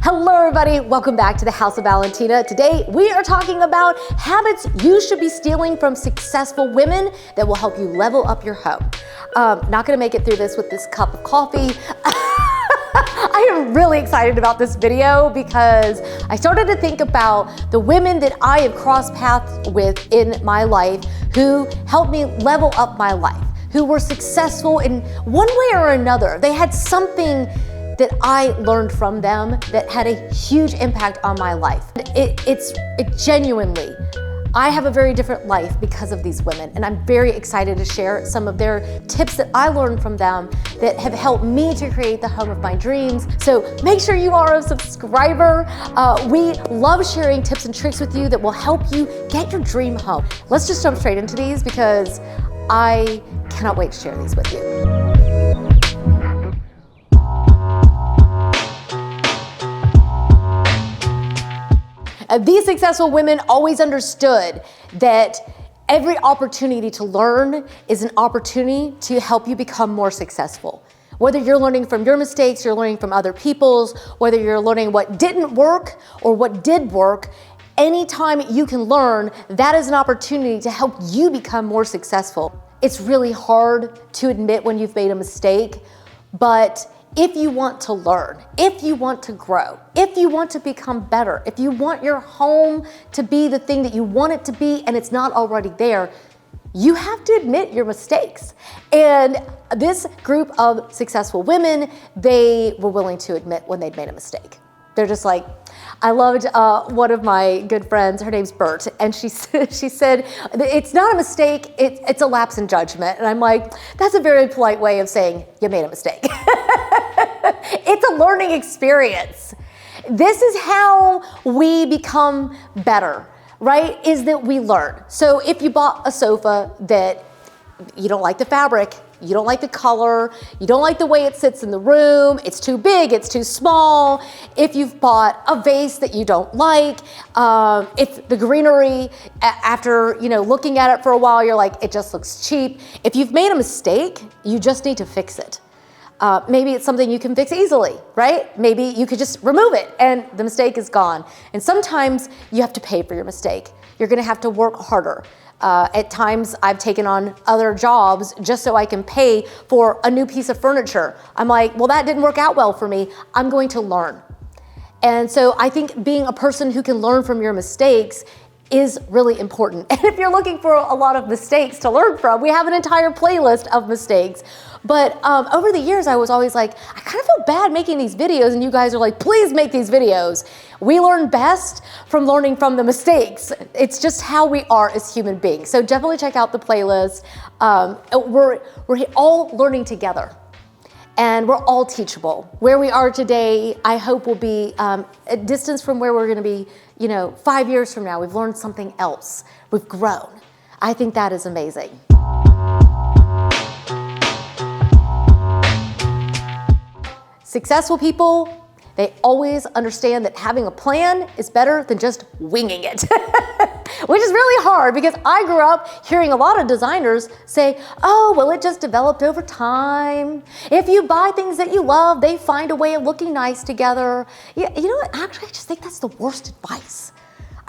Hello everybody, welcome back to the House of Valentina. Today we are talking about habits you should be stealing from successful women that will help you level up your home. Not gonna make it through this with this cup of coffee. I am really excited about this video because I started to think about the women that I have crossed paths with in my life who helped me level up my life, who were successful in one way or another. They had something that I learned from them that had a huge impact on my life. It genuinely, I have a very different life because of these women, and I'm very excited to share some of their tips that I learned from them that have helped me to create the home of my dreams. So make sure you are a subscriber. We love sharing tips and tricks with you that will help you get your dream home. Let's just jump straight into these because I cannot wait to share these with you. These successful women always understood that every opportunity to learn is an opportunity to help you become more successful. Whether you're learning from your mistakes, you're learning from other people's, whether you're learning what didn't work or what did work, anytime you can learn, that is an opportunity to help you become more successful. It's really hard to admit when you've made a mistake, but if you want to learn, if you want to grow, if you want to become better, if you want your home to be the thing that you want it to be and it's not already there, you have to admit your mistakes. And this group of successful women, they were willing to admit when they'd made a mistake. They're just like, I loved one of my good friends, her name's Bert, and she said, it's not a mistake, it's a lapse in judgment. And I'm like, that's a very polite way of saying you made a mistake. It's a learning experience. This is how we become better, right? Is that we learn. So if you bought a sofa that you don't like the fabric, you don't like the color, you don't like the way it sits in the room, it's too big, it's too small. If you've bought a vase that you don't like, if the greenery, after looking at it for a while, you're like, it just looks cheap. If you've made a mistake, you just need to fix it. Maybe it's something you can fix easily, right? Maybe you could just remove it and the mistake is gone. And sometimes you have to pay for your mistake. You're gonna have to work harder. At times I've taken on other jobs just so I can pay for a new piece of furniture. I'm like, well, that didn't work out well for me. I'm going to learn. And so I think being a person who can learn from your mistakes is really important. And if you're looking for a lot of mistakes to learn from, we have an entire playlist of mistakes. But over the years, I was always like, I kind of feel bad making these videos, and you guys are like, please make these videos. We learn best from learning from the mistakes. It's just how we are as human beings. So definitely check out the playlist. We're all learning together, and we're all teachable. Where we are today, I hope will be a distance from where we're gonna be 5 years from now. We've learned something else. We've grown. I think that is amazing. Successful people, they always understand that having a plan is better than just winging it, which is really hard because I grew up hearing a lot of designers say, oh, well, it just developed over time. If you buy things that you love, they find a way of looking nice together. Yeah, you know what? Actually, I just think that's the worst advice.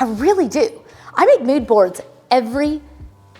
I really do. I make mood boards every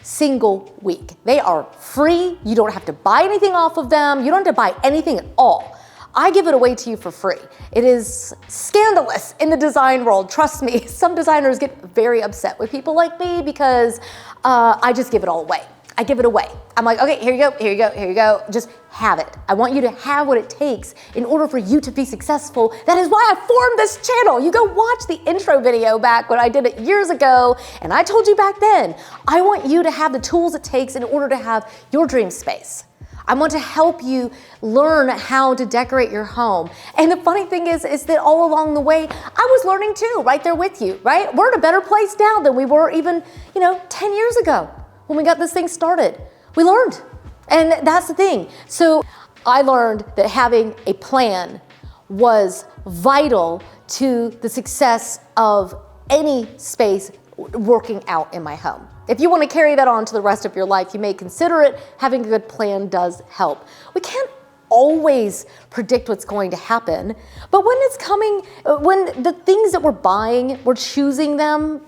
single week. They are free. You don't have to buy anything off of them. You don't have to buy anything at all. I give it away to you for free. It is scandalous in the design world. Trust me, some designers get very upset with people like me because I just give it all away. I give it away. I'm like, okay, here you go, here you go, here you go. Just have it. I want you to have what it takes in order for you to be successful. That is why I formed this channel. You go watch the intro video back when I did it years ago, and I told you back then, I want you to have the tools it takes in order to have your dream space. I want to help you learn how to decorate your home. And the funny thing is that all along the way, I was learning too, right there with you, right? We're in a better place now than we were even, 10 years ago when we got this thing started. We learned, and that's the thing. So I learned that having a plan was vital to the success of any space working out in my home. If you want to carry that on to the rest of your life, you may consider it. Having a good plan does help. We can't always predict what's going to happen. But when it's coming, when the things that we're buying, we're choosing them,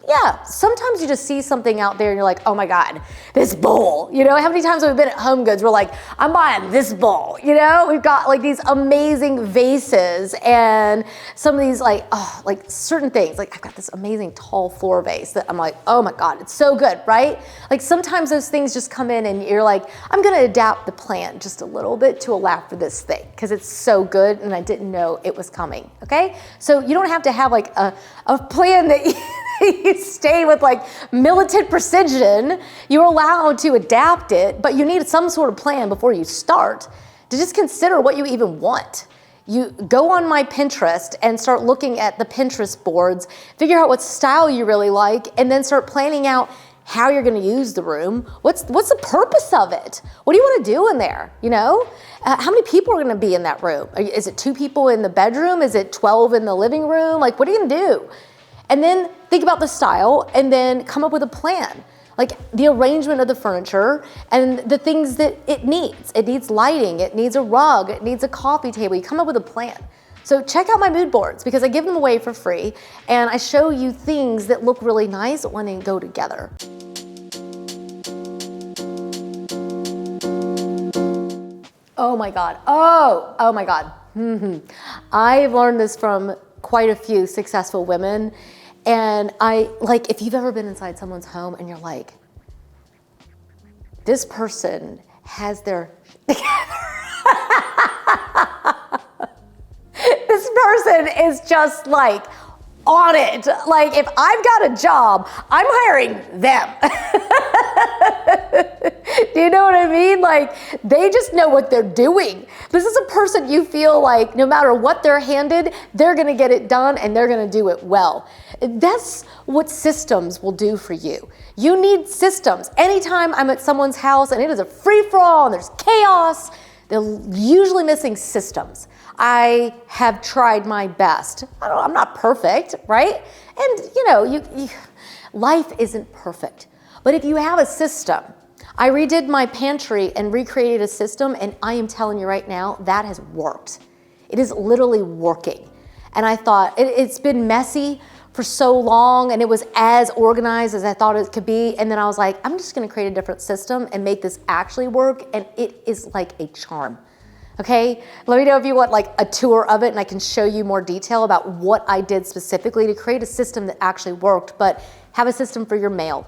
yeah, sometimes you just see something out there and you're like, oh my God, this bowl. You know, how many times have we been at Home Goods, we're like, I'm buying this bowl. You know, we've got like these amazing vases and some of these like certain things. Like I've got this amazing tall floor vase that I'm like, oh my God, it's so good, right? Like sometimes those things just come in and you're like, I'm gonna adapt the plan just a little bit to allow for this thing because it's so good and I didn't know it was coming, okay? So you don't have to have like a plan that you stay with like militant precision. You're allowed to adapt it, but you need some sort of plan before you start to just consider what you even want. You go on my Pinterest and start looking at the Pinterest boards, figure out what style you really like, and then start planning out how you're gonna use the room. What's the purpose of it? What do you wanna do in there, you know? How many people are gonna be in that room? Is it 2 people in the bedroom? Is it 12 in the living room? Like, what are you gonna do? And then think about the style and then come up with a plan. Like the arrangement of the furniture and the things that it needs. It needs lighting, it needs a rug, it needs a coffee table. You come up with a plan. So check out my mood boards because I give them away for free and I show you things that look really nice when they go together. Oh my God, oh my God. I've learned this from quite a few successful women. And if you've ever been inside someone's home and you're like, this person has their together. This person is just like on it. Like if I've got a job, I'm hiring them. Do you know what I mean? Like they just know what they're doing. This is a person you feel like no matter what they're handed, they're gonna get it done and they're gonna do it well. That's what systems will do for you. You need systems. Anytime I'm at someone's house and it is a free-for-all and there's chaos, they're usually missing systems. I have tried my best. I'm not perfect, right? And you know, life isn't perfect. But if you have a system, I redid my pantry and recreated a system, and I am telling you right now, that has worked. It is literally working. And I thought, it's been messy for so long, and it was as organized as I thought it could be, and then I was like, I'm just gonna create a different system and make this actually work, and it is like a charm. Okay, let me know if you want like a tour of it and I can show you more detail about what I did specifically to create a system that actually worked. But have a system for your mail.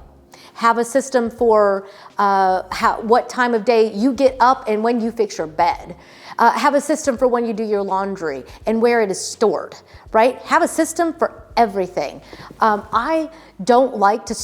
Have a system for what time of day you get up and when you fix your bed. Have a system for when you do your laundry and where it is stored, right? Have a system for everything. I don't like to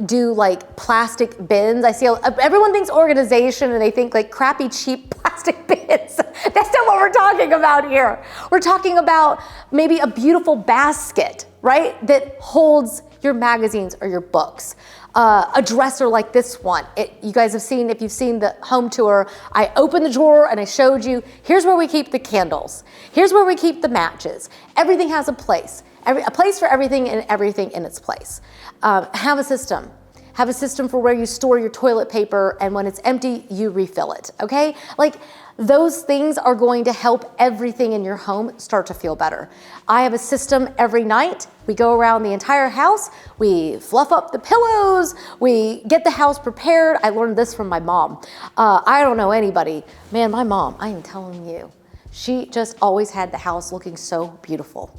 do plastic bins. I see everyone thinks organization and they think like crappy, cheap plastic bins. That's not what we're talking about here. We're talking about maybe a beautiful basket, right? That holds your magazines or your books. A dresser like this one. You guys have seen, if you've seen the home tour, I opened the drawer and I showed you, here's where we keep the candles. Here's where we keep the matches. Everything has a place. A place for everything and everything in its place. Have a system. Have a system for where you store your toilet paper and when it's empty, you refill it, okay? Like those things are going to help everything in your home start to feel better. I have a system every night. We go around the entire house, we fluff up the pillows, we get the house prepared. I learned this from my mom. I don't know anybody. Man, my mom, I am telling you, she just always had the house looking so beautiful.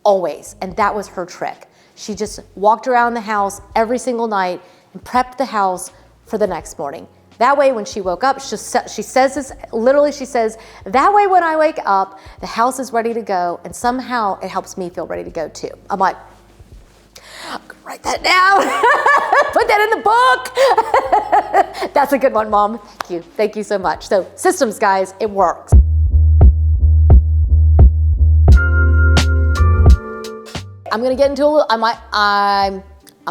Always, and that was her trick. She just walked around the house every single night and prepped the house for the next morning. That way when she woke up, she says this, literally she says, that way when I wake up, the house is ready to go and somehow it helps me feel ready to go too. I'm like, write that down, put that in the book. That's a good one, Mom. Thank you, thank you so much. So systems, guys, it works. I'm gonna get into I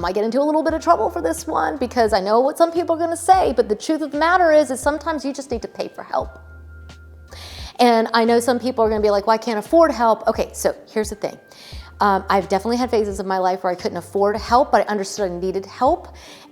might get into a little bit of trouble for this one because I know what some people are gonna say, but the truth of the matter is sometimes you just need to pay for help. And I know some people are gonna be like, well, I can't afford help. Okay, so here's the thing. I've definitely had phases of my life where I couldn't afford help, but I understood I needed help,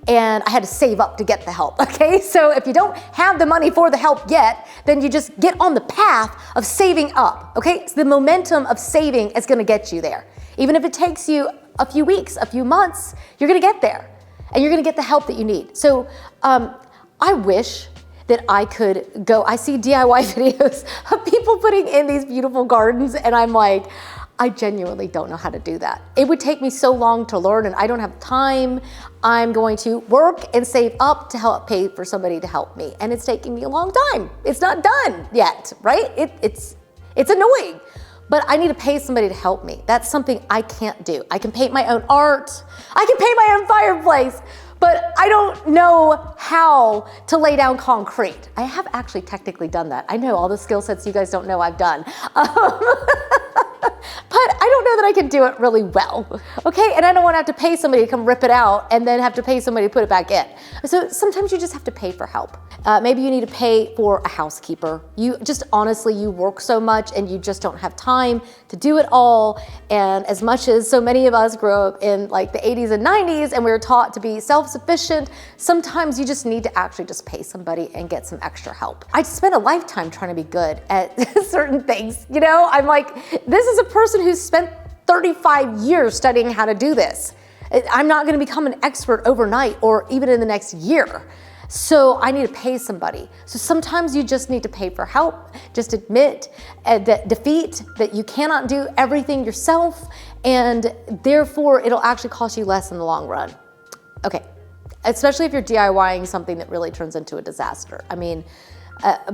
and I had to save up to get the help, okay? So if you don't have the money for the help yet, then you just get on the path of saving up, okay? So the momentum of saving is gonna get you there. Even if it takes you a few weeks, a few months, you're gonna get there, and you're gonna get the help that you need. So I wish that I could go, I see DIY videos of people putting in these beautiful gardens, and I'm like, I genuinely don't know how to do that. It would take me so long to learn, and I don't have time. I'm going to work and save up to help pay for somebody to help me, and it's taking me a long time. It's not done yet, right? It's annoying, but I need to pay somebody to help me. That's something I can't do. I can paint my own art. I can paint my own fireplace, but I don't know how to lay down concrete. I have actually technically done that. I know all the skill sets you guys don't know I've done. But I don't know that I can do it really well, okay? And I don't want to have to pay somebody to come rip it out and then have to pay somebody to put it back in. So sometimes you just have to pay for help. Maybe you need to pay for a housekeeper. Honestly, you work so much and you just don't have time to do it all. And as much as so many of us grew up in like the 80s and 90s and we were taught to be self-sufficient, sometimes you just need to actually just pay somebody and get some extra help. I spent a lifetime trying to be good at certain things, you know? I'm like, this is a person who's spent 35 years studying how to do this. I'm not gonna become an expert overnight or even in the next year. So I need to pay somebody. So sometimes you just need to pay for help. Just admit defeat that you cannot do everything yourself, and therefore it'll actually cost you less in the long run. Okay, especially if you're DIYing something that really turns into a disaster. I mean,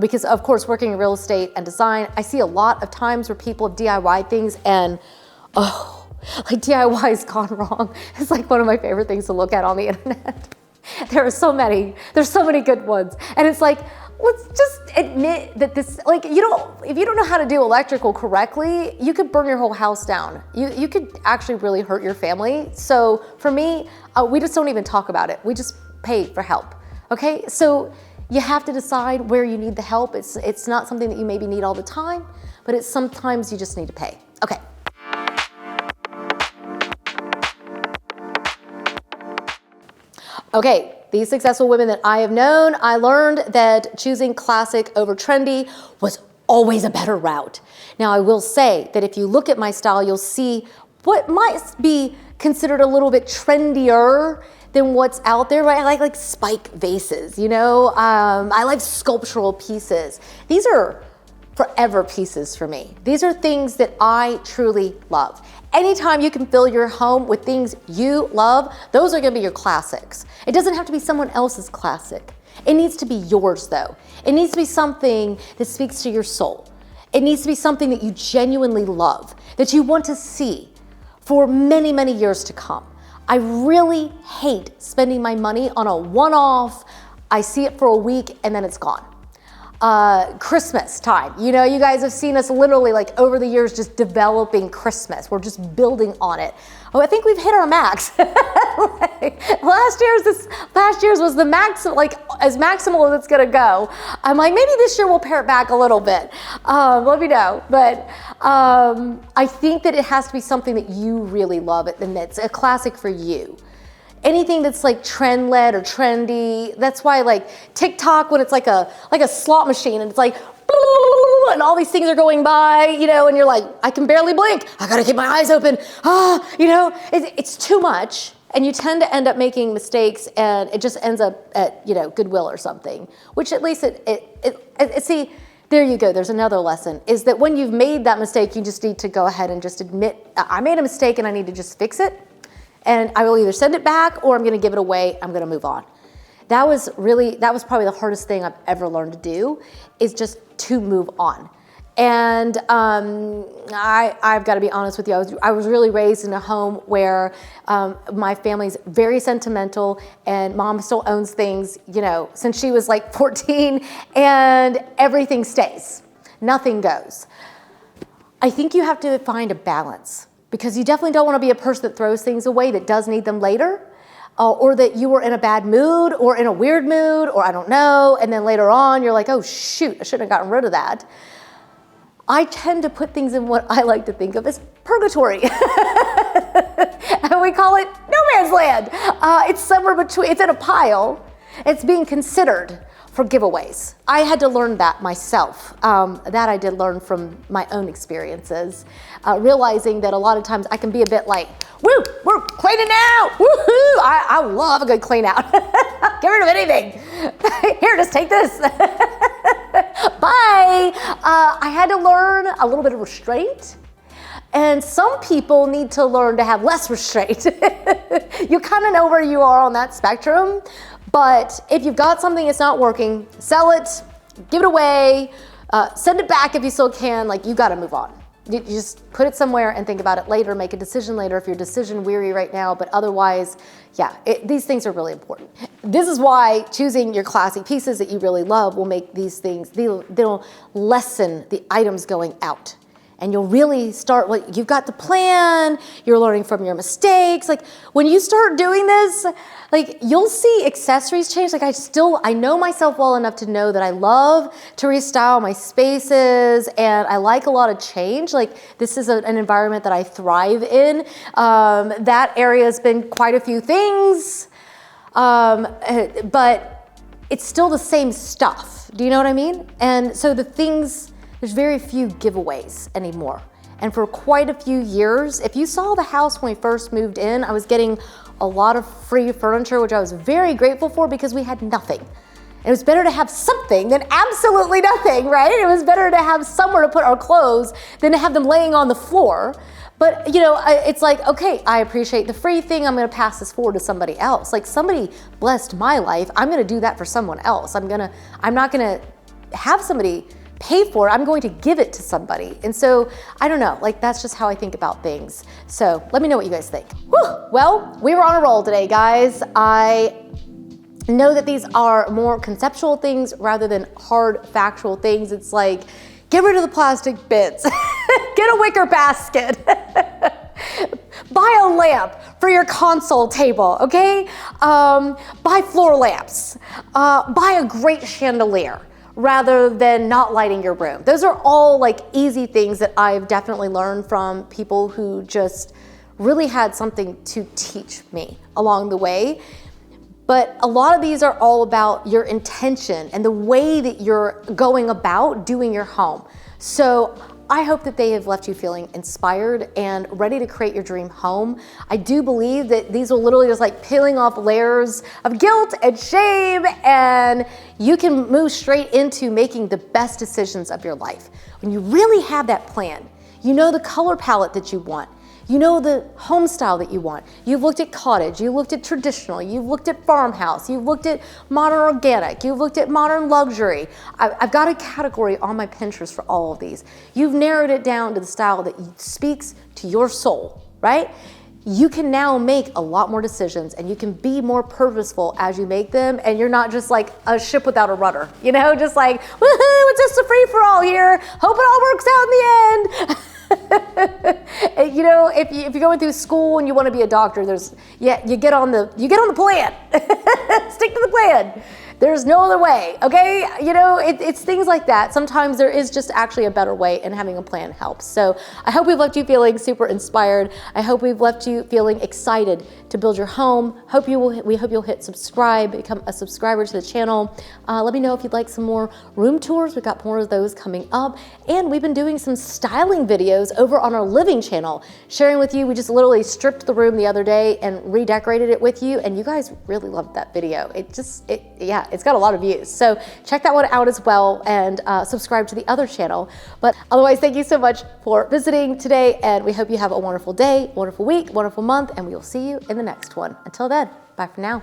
because of course working in real estate and design, I see a lot of times where people DIY things and like DIY has gone wrong. It's like one of my favorite things to look at on the internet. There's so many good ones. And it's like, let's just admit that this, like, if you don't know how to do electrical correctly, you could burn your whole house down. You could actually really hurt your family. So for me, we just don't even talk about it. We just pay for help, okay? So you have to decide where you need the help. It's not something that you maybe need all the time, but it's sometimes you just need to pay. Okay. Okay, these successful women that I have known, I learned that choosing classic over trendy was always a better route. Now, I will say that if you look at my style, you'll see what might be considered a little bit trendier than what's out there, right? I like spike vases, you know? I like sculptural pieces. These are forever pieces for me. These are things that I truly love. Anytime you can fill your home with things you love, those are gonna be your classics. It doesn't have to be someone else's classic. It needs to be yours though. It needs to be something that speaks to your soul. It needs to be something that you genuinely love, that you want to see for many, many years to come. I really hate spending my money on a one-off, I see it for a week and then it's gone. Christmas time. You know, you guys have seen us literally like over the years just developing Christmas. We're just building on it. Oh, I think we've hit our max. Last year's was the max, like as maximal as it's gonna go. I'm like, maybe this year we'll pare it back a little bit. Let me know. But I think that it has to be something that you really love and it's a classic for you. Anything that's like trend-led or trendy, that's why like TikTok, when it's like a slot machine and it's like, and all these things are going by, you know, and you're like, I can barely blink. I gotta keep my eyes open. You know, it's too much. And you tend to end up making mistakes and it just ends up at, you know, Goodwill or something, which at least see, there you go. There's another lesson is that when you've made that mistake, you just need to go ahead and just admit, I made a mistake and I need to just fix it. And I will either send it back or I'm gonna give it away, I'm gonna move on. That was probably the hardest thing I've ever learned to do, is just to move on. And I've gotta be honest with you, I was really raised in a home where my family's very sentimental and mom still owns things, you know, since she was like 14 and everything stays, nothing goes. I think you have to find a balance. Because you definitely don't want to be a person that throws things away that does need them later, or that you were in a bad mood or in a weird mood, or I don't know, and then later on you're like, oh shoot, I shouldn't have gotten rid of that. I tend to put things in what I like to think of as purgatory. And we call it no man's land. It's somewhere between, it's in a pile. It's being considered for giveaways. I had to learn that myself. That I did learn from my own experiences, realizing that a lot of times I can be a bit like, woo, we're cleaning out, woohoo! I love a good clean out. Get rid of anything. Here, just take this. Bye. I had to learn a little bit of restraint. And some people need to learn to have less restraint. You kind of know where you are on that spectrum. But if you've got something that's not working, sell it, give it away, send it back if you still can. Like, you got to move on. You just put it somewhere and think about it later, make a decision later if you're decision weary right now. But otherwise, yeah, these things are really important. This is why choosing your classy pieces that you really love will make these things, they'll lessen the items going out. And you'll really start, like, you've got the plan, you're learning from your mistakes. Like, when you start doing this, like, you'll see accessories change. Like, I know myself well enough to know that I love to restyle my spaces, and I like a lot of change. Like, this is an environment that I thrive in. That area has been quite a few things, but it's still the same stuff. Do you know what I mean? And so there's very few giveaways anymore. And for quite a few years, if you saw the house when we first moved in, I was getting a lot of free furniture, which I was very grateful for because we had nothing. It was better to have something than absolutely nothing, right? It was better to have somewhere to put our clothes than to have them laying on the floor. But you know, it's like, okay, I appreciate the free thing. I'm gonna pass this forward to somebody else. Like, somebody blessed my life. I'm gonna do that for someone else. I'm not gonna have somebody pay for it. I'm going to give it to somebody. And so, I don't know, like, that's just how I think about things. So let me know what you guys think. Whew. Well, we were on a roll today, guys. I know that these are more conceptual things rather than hard factual things. It's like, get rid of the plastic bins, get a wicker basket, buy a lamp for your console table, okay? Buy floor lamps, buy a great chandelier, rather than not lighting your room. Those are all like easy things that I've definitely learned from people who just really had something to teach me along the way. But a lot of these are all about your intention and the way that you're going about doing your home. So I hope that they have left you feeling inspired and ready to create your dream home. I do believe that these will literally just like peeling off layers of guilt and shame, and you can move straight into making the best decisions of your life. When you really have that plan, you know the color palette that you want, you know the home style that you want. You've looked at cottage, you've looked at traditional, you've looked at farmhouse, you've looked at modern organic, you've looked at modern luxury. I've got a category on my Pinterest for all of these. You've narrowed it down to the style that speaks to your soul, right? You can now make a lot more decisions, and you can be more purposeful as you make them, and you're not just like a ship without a rudder, you know, just like, woohoo, it's just a free-for-all here, hope it all works out in the end. You know, if you're going through school and you want to be a doctor, you get on the plan. Stick to the plan. There's no other way, okay? You know, it's things like that. Sometimes there is just actually a better way, and having a plan helps. So I hope we've left you feeling super inspired. I hope we've left you feeling excited to build your home. We hope you'll hit subscribe, become a subscriber to the channel. Let me know if you'd like some more room tours. We've got more of those coming up. And we've been doing some styling videos over on our living channel, sharing with you. We just literally stripped the room the other day and redecorated it with you, and you guys really loved that video. It's got a lot of views. So check that one out as well, and subscribe to the other channel. But otherwise, thank you so much for visiting today, and we hope you have a wonderful day, wonderful week, wonderful month, and we will see you in the next one. Until then, bye for now.